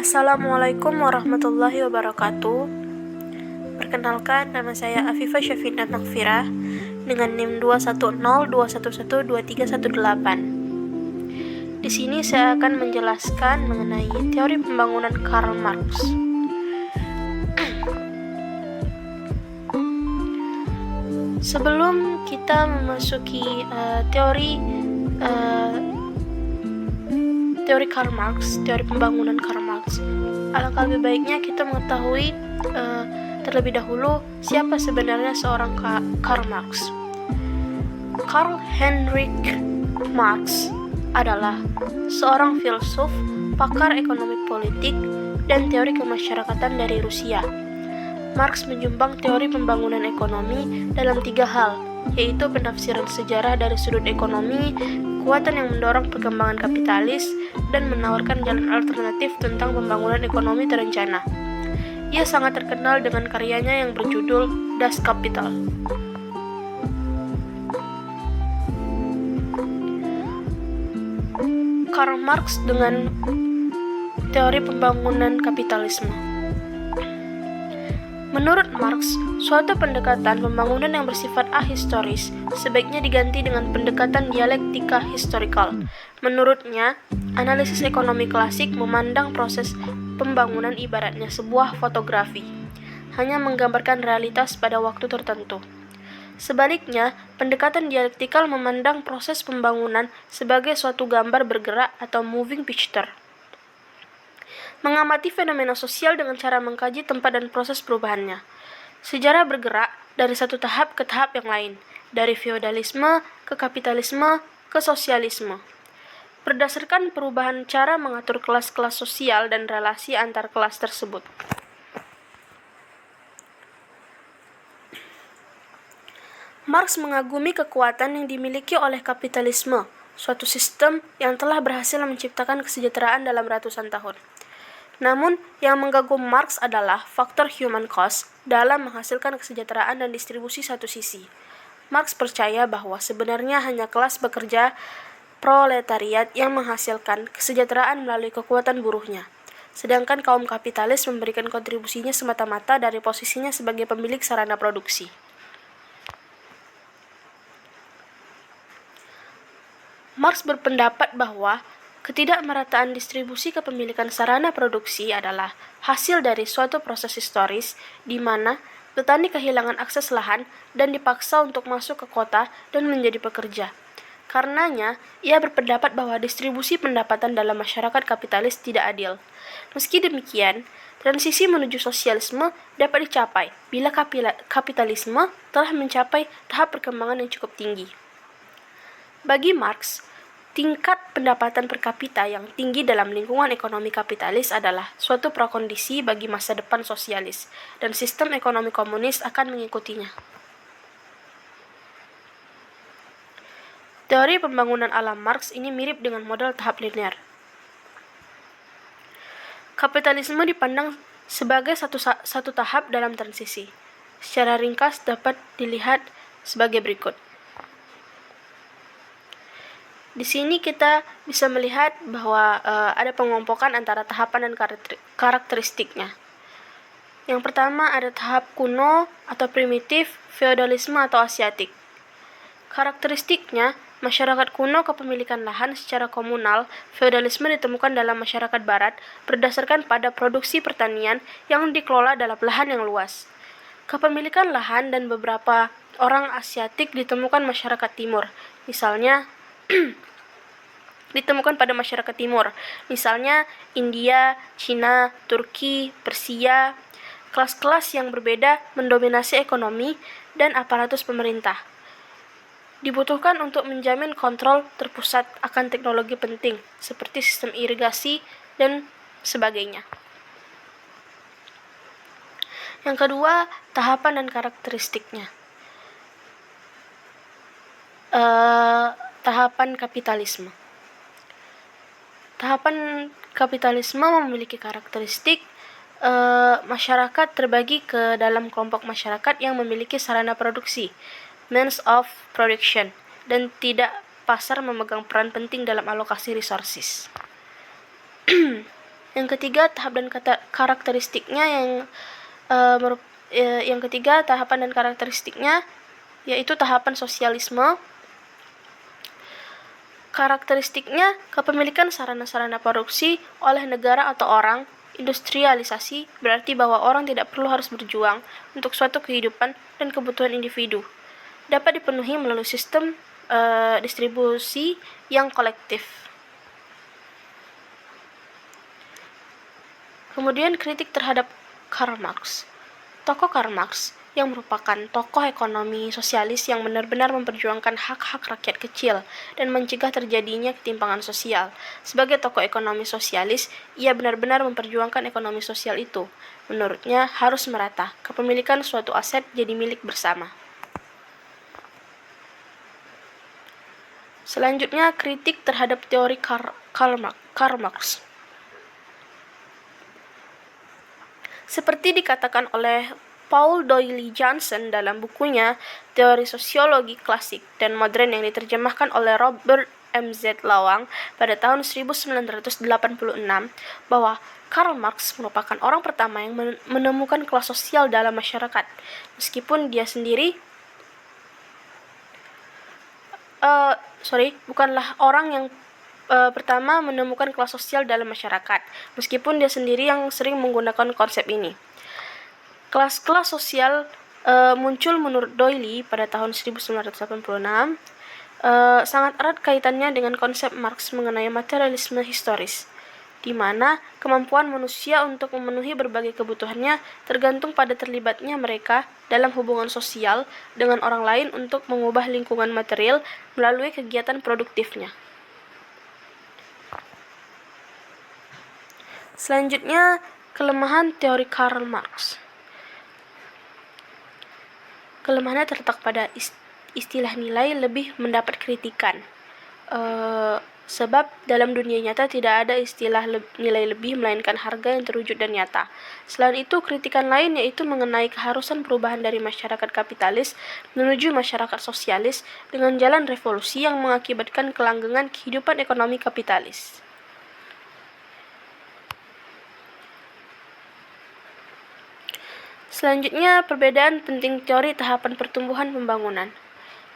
Assalamualaikum warahmatullahi wabarakatuh. Perkenalkan, nama saya Afifah Syafina Makfirah dengan NIM 210212318. Di sini saya akan menjelaskan mengenai teori pembangunan Karl Marx. Sebelum kita memasuki teori Karl Marx, teori pembangunan Karl Marx, alangkah lebih baiknya kita mengetahui terlebih dahulu siapa sebenarnya seorang Karl Marx. Karl Heinrich Marx adalah seorang filsuf, pakar ekonomi politik, dan teori kemasyarakatan dari Rusia. Marx menyumbang teori pembangunan ekonomi dalam 3 hal, yaitu penafsiran sejarah dari sudut ekonomi, kekuatan yang mendorong perkembangan kapitalis, dan menawarkan jalan alternatif tentang pembangunan ekonomi terencana. Ia sangat terkenal dengan karyanya yang berjudul Das Kapital. Karl Marx dengan teori pembangunan kapitalisme. Menurut Marx, suatu pendekatan pembangunan yang bersifat ahistoris sebaiknya diganti dengan pendekatan dialektika historikal. Menurutnya, analisis ekonomi klasik memandang proses pembangunan ibaratnya sebuah fotografi, hanya menggambarkan realitas pada waktu tertentu. Sebaliknya, pendekatan dialektikal memandang proses pembangunan sebagai suatu gambar bergerak atau moving picture. Mengamati fenomena sosial dengan cara mengkaji tempat dan proses perubahannya. Sejarah bergerak dari satu tahap ke tahap yang lain, dari feodalisme ke kapitalisme ke sosialisme. Berdasarkan perubahan cara mengatur kelas-kelas sosial dan relasi antar kelas tersebut. Marx mengagumi kekuatan yang dimiliki oleh kapitalisme, suatu sistem yang telah berhasil menciptakan kesejahteraan dalam ratusan tahun. Namun, yang mengganggu Marx adalah faktor human cost dalam menghasilkan kesejahteraan dan distribusi satu sisi. Marx percaya bahwa sebenarnya hanya kelas bekerja proletariat yang menghasilkan kesejahteraan melalui kekuatan buruhnya, sedangkan kaum kapitalis memberikan kontribusinya semata-mata dari posisinya sebagai pemilik sarana produksi. Marx berpendapat bahwa ketidakmerataan distribusi kepemilikan sarana produksi adalah hasil dari suatu proses historis di mana petani kehilangan akses lahan dan dipaksa untuk masuk ke kota dan menjadi pekerja. Karenanya, ia berpendapat bahwa distribusi pendapatan dalam masyarakat kapitalis tidak adil. Meski demikian, transisi menuju sosialisme dapat dicapai bila kapitalisme telah mencapai tahap perkembangan yang cukup tinggi. Bagi Marx, tingkat pendapatan per kapita yang tinggi dalam lingkungan ekonomi kapitalis adalah suatu prakondisi bagi masa depan sosialis, dan sistem ekonomi komunis akan mengikutinya. Teori pembangunan ala Marx ini mirip dengan model tahap linear. Kapitalisme dipandang sebagai satu tahap dalam transisi. Secara ringkas dapat dilihat sebagai berikut. Di sini kita bisa melihat bahwa ada pengompokan antara tahapan dan karakteristiknya. Yang pertama ada tahap kuno atau primitif, feodalisme atau asiatik. Karakteristiknya, masyarakat kuno kepemilikan lahan secara komunal, feodalisme ditemukan dalam masyarakat barat berdasarkan pada produksi pertanian yang dikelola dalam lahan yang luas. Kepemilikan lahan dan beberapa orang asiatik ditemukan masyarakat timur, misalnya India, Cina, Turki, Persia. Kelas-kelas yang berbeda mendominasi ekonomi dan aparatus pemerintah. Dibutuhkan untuk menjamin kontrol terpusat akan teknologi penting seperti sistem irigasi dan sebagainya. Yang kedua, tahapan dan karakteristiknya. Tahapan kapitalisme. Tahapan kapitalisme memiliki karakteristik masyarakat terbagi ke dalam kelompok masyarakat yang memiliki sarana produksi, means of production, dan tidak pasar memegang peran penting dalam alokasi resources. Yang ketiga, tahap dan karakteristiknya yang ketiga, tahapan dan karakteristiknya yaitu tahapan sosialisme. Karakteristiknya, kepemilikan sarana-sarana produksi oleh negara atau orang. Industrialisasi berarti bahwa orang tidak perlu harus berjuang untuk suatu kehidupan dan kebutuhan individu. Dapat dipenuhi melalui sistem distribusi yang kolektif. Kemudian kritik terhadap Karl Marx. Tokoh Karl Marx yang merupakan tokoh ekonomi sosialis yang benar-benar memperjuangkan hak-hak rakyat kecil dan mencegah terjadinya ketimpangan sosial. Sebagai tokoh ekonomi sosialis, ia benar-benar memperjuangkan ekonomi sosial itu. Menurutnya, harus merata. Kepemilikan suatu aset jadi milik bersama. Selanjutnya, kritik terhadap teori Karl Marx. Seperti dikatakan oleh Paul Doyle Johnson dalam bukunya Teori Sosiologi Klasik dan Modern yang diterjemahkan oleh Robert M.Z. Lawang pada tahun 1986, bahwa Karl Marx merupakan orang pertama yang menemukan kelas sosial dalam masyarakat, meskipun dia sendiri bukanlah orang yang pertama menemukan kelas sosial dalam masyarakat, meskipun dia sendiri yang sering menggunakan konsep ini. Kelas-kelas sosial muncul menurut Doyle pada tahun 1986, sangat erat kaitannya dengan konsep Marx mengenai materialisme historis, di mana kemampuan manusia untuk memenuhi berbagai kebutuhannya tergantung pada terlibatnya mereka dalam hubungan sosial dengan orang lain untuk mengubah lingkungan material melalui kegiatan produktifnya. Selanjutnya, kelemahan teori Karl Marx. Kelemahannya terletak pada istilah nilai lebih mendapat kritikan. Sebab dalam dunia nyata tidak ada istilah nilai lebih melainkan harga yang terwujud dan nyata. Selain itu, kritikan lain yaitu mengenai keharusan perubahan dari masyarakat kapitalis menuju masyarakat sosialis dengan jalan revolusi yang mengakibatkan kelanggengan kehidupan ekonomi kapitalis. Selanjutnya, perbedaan penting teori tahapan pertumbuhan pembangunan.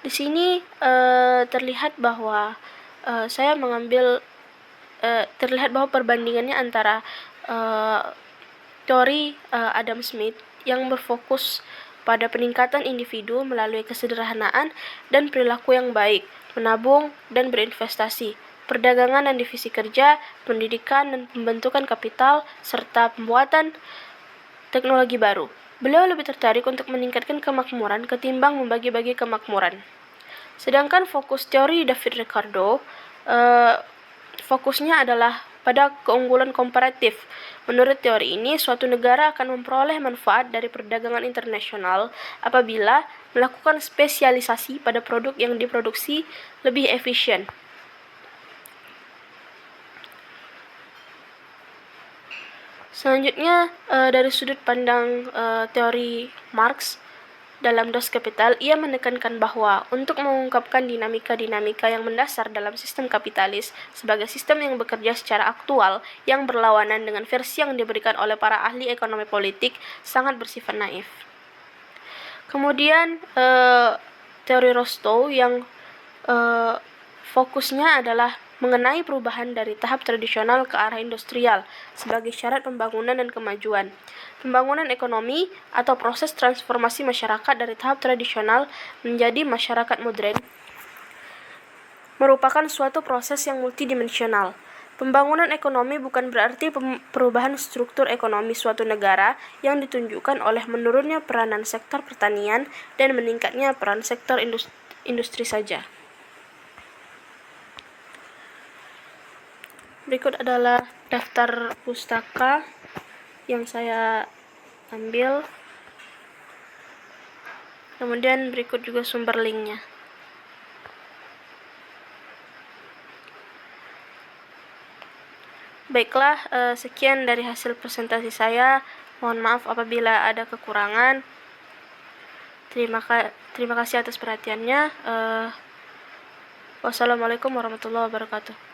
Di sini terlihat bahwa terlihat bahwa perbandingannya antara teori Adam Smith yang berfokus pada peningkatan individu melalui kesederhanaan dan perilaku yang baik, menabung dan berinvestasi, perdagangan dan divisi kerja, pendidikan dan pembentukan kapital, serta pembuatan teknologi baru. Beliau lebih tertarik untuk meningkatkan kemakmuran ketimbang membagi-bagi kemakmuran. Sedangkan fokus teori David Ricardo, fokusnya adalah pada keunggulan komparatif. Menurut teori ini, suatu negara akan memperoleh manfaat dari perdagangan internasional apabila melakukan spesialisasi pada produk yang diproduksi lebih efisien. Selanjutnya, dari sudut pandang teori Marx dalam Das Kapital, ia menekankan bahwa untuk mengungkapkan dinamika-dinamika yang mendasar dalam sistem kapitalis sebagai sistem yang bekerja secara aktual yang berlawanan dengan versi yang diberikan oleh para ahli ekonomi politik sangat bersifat naif. Kemudian teori Rostow yang fokusnya adalah mengenai perubahan dari tahap tradisional ke arah industrial sebagai syarat pembangunan dan kemajuan. Pembangunan ekonomi atau proses transformasi masyarakat dari tahap tradisional menjadi masyarakat modern merupakan suatu proses yang multidimensional. Pembangunan ekonomi bukan berarti perubahan struktur ekonomi suatu negara yang ditunjukkan oleh menurunnya peranan sektor pertanian dan meningkatnya peran sektor industri saja. Berikut adalah daftar pustaka yang saya ambil. Kemudian berikut juga sumber linknya. Baiklah, sekian dari hasil presentasi saya. Mohon maaf apabila ada kekurangan. Terima kasih atas perhatiannya. Wassalamualaikum warahmatullahi wabarakatuh.